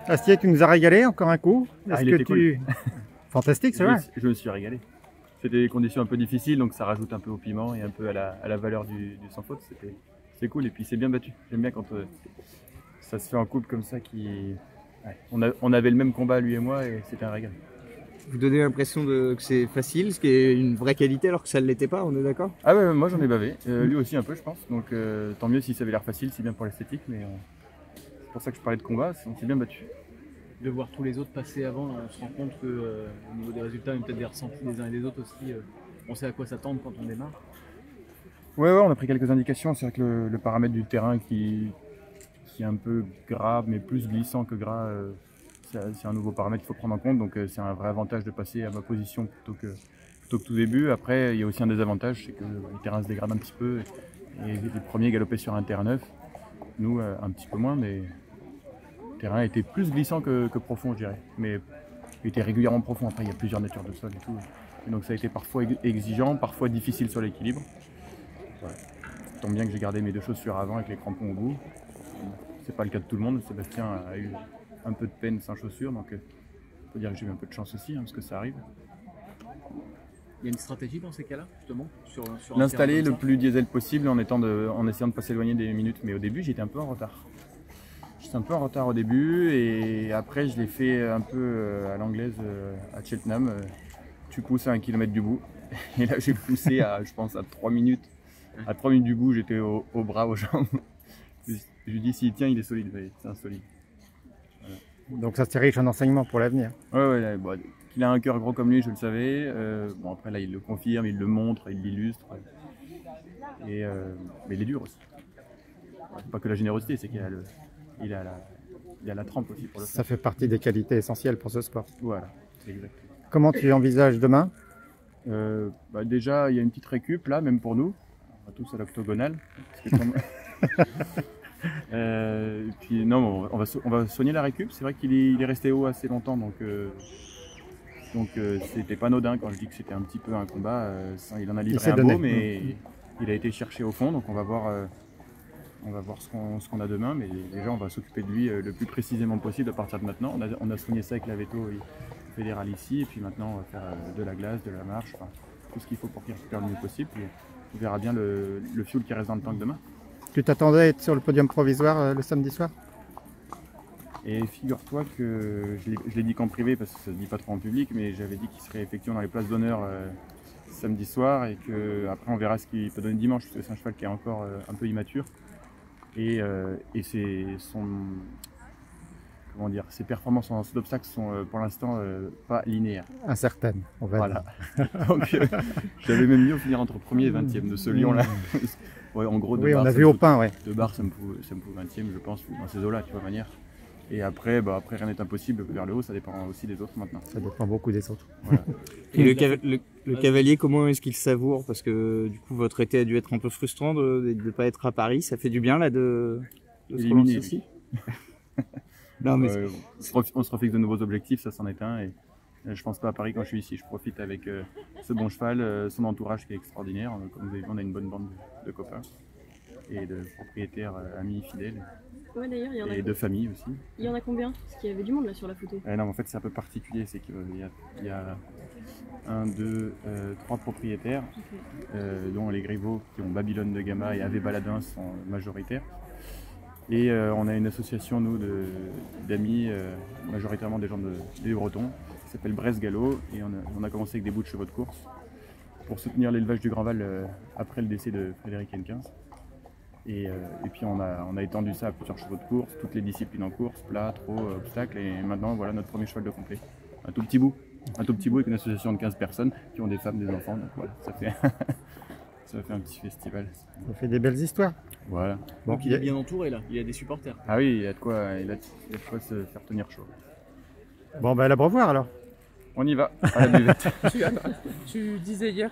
Astier, tu nous as régalé encore un coup. Il était cool. Fantastique, c'est vrai. Je me suis régalé. C'était des conditions un peu difficiles, donc ça rajoute un peu au piment et un peu à la valeur du sans faute. C'est cool et puis c'est bien battu. J'aime bien quand ça se fait en couple comme ça. On avait le même combat lui et moi et c'était un régal. Vous donnez l'impression que c'est facile, ce qui est une vraie qualité alors que ça ne l'était pas, on est d'accord? Ah ouais, moi j'en ai bavé, lui aussi un peu je pense, donc tant mieux si ça avait l'air facile, c'est bien pour l'esthétique, mais c'est pour ça que je parlais de combat, on s'est bien battu. De voir tous les autres passer avant, on se rend compte que au niveau des résultats, même peut-être des ressentis des uns et des autres aussi, on sait à quoi s'attendre quand on démarre. Ouais, on a pris quelques indications, c'est vrai que le paramètre du terrain qui est un peu gras, mais plus glissant que gras, c'est un nouveau paramètre qu'il faut prendre en compte, donc c'est un vrai avantage de passer à ma position plutôt que tout début. Après, il y a aussi un désavantage, c'est que le terrain se dégrade un petit peu et les premiers galopaient sur un terre neuf. Nous, un petit peu moins, mais le terrain était plus glissant que profond, je dirais. Mais il était régulièrement profond. Après, il y a plusieurs natures de sol et tout. Et donc ça a été parfois exigeant, parfois difficile sur l'équilibre. Voilà. Ça tombe bien que j'ai gardé mes deux chaussures avant avec les crampons au bout. C'est pas le cas de tout le monde. Sébastien a eu un peu de peine sans chaussures, donc il faut dire que j'ai eu un peu de chance aussi, parce que ça arrive. Il y a une stratégie dans ces cas-là, justement, sur l'installer le plus diesel possible en essayant de ne pas s'éloigner des minutes. Mais au début, j'étais un peu en retard. J'étais un peu en retard au début et après, je l'ai fait un peu à l'anglaise à Cheltenham. Tu pousses à 1 km du bout. Et là, j'ai poussé je pense, à 3 minutes. À 3 minutes du bout, j'étais au bras, aux jambes. Je lui dis, s'il tient, il est solide. C'est un solide. Voilà. Donc ça c'est riche en enseignement pour l'avenir. Ouais, bon, qu'il a un cœur gros comme lui, je le savais. Bon, après là, il le confirme, il le montre, il l'illustre. Mais il est dur aussi. C'est pas que la générosité, c'est qu'il a la trempe aussi pour le faire. Ça fait partie des qualités essentielles pour ce sport. Voilà, exactement. Comment tu envisages demain? Déjà, il y a une petite récup là, même pour nous. On va tous à l'octogonale. Et puis non, on va soigner la récup. C'est vrai qu'il est resté haut assez longtemps, donc c'était pas anodin quand je dis que c'était un petit peu un combat. Il en a livré un beau, mais il a été cherché au fond, donc on va voir ce qu'on a demain. Mais déjà, on va s'occuper de lui le plus précisément possible à partir de maintenant. On a soigné ça avec la veto fédérale ici, et puis maintenant on va faire de la glace, de la marche, enfin, tout ce qu'il faut pour qu'il récupère le mieux possible. Puis on verra bien le fuel qui reste dans le tank demain. Tu t'attendais à être sur le podium provisoire le samedi soir? Et figure-toi que je l'ai dit qu'en privé parce que ça se dit pas trop en public, mais j'avais dit qu'il serait effectivement dans les places d'honneur samedi soir et qu'après on verra ce qu'il peut donner dimanche, parce que c'est un cheval qui est encore un peu immature et ses performances en saut d'obstacle sont pour l'instant pas linéaires. Incertaines, on va dire. Voilà. Donc j'avais même mieux finir entre 1er et 20e de ce lion-là. Ouais, en gros, oui, on a vu au pain, ouais. De barre, ça me fout 20e, je pense, dans ces eaux-là, tu vois, manière. Et après, rien n'est impossible vers le haut, ça dépend aussi des autres maintenant. Ça dépend beaucoup des autres. Voilà. Et le cavalier, comment est-ce qu'il savoure? Parce que du coup, votre été a dû être un peu frustrant de ne pas être à Paris. Ça fait du bien là de se relancer aussi. Non, mais on se refixe de nouveaux objectifs, ça c'en est un. Et je pense pas à Paris quand je suis ici. Je profite avec ce bon cheval, son entourage qui est extraordinaire. Comme vous avez vu, on a une bonne bande de copains et de propriétaires amis fidèles. Ouais, d'ailleurs, il y en a. Et de famille aussi. Il y en a combien? Parce qu'il y avait du monde là sur la photo. Non, en fait, c'est un peu particulier. C'est qu'il y a 1, 2, 3 propriétaires, dont les Griveaux qui ont Babylone de Gama et Ave Baladin sont majoritaires. Et on a une association, nous, d'amis, majoritairement des gens des Bretons, qui s'appelle Bresse Gallo. Et on a commencé avec des bouts de chevaux de course pour soutenir l'élevage du Grandval après le décès de Frédéric Hennequin. Et puis on a étendu ça à plusieurs chevaux de course, toutes les disciplines en course, plat, trot, obstacle. Et maintenant, voilà notre premier cheval de complet. Un tout petit bout avec une association de 15 personnes qui ont des femmes, des enfants. Donc voilà, ça fait un petit festival. Ça fait des belles histoires. Voilà. Bon, donc il est bien entouré là, il a des supporters. Ah oui, il y a de quoi se faire tenir chaud. Bon, à la brevoire alors. On y va, à la buvette. Tu disais hier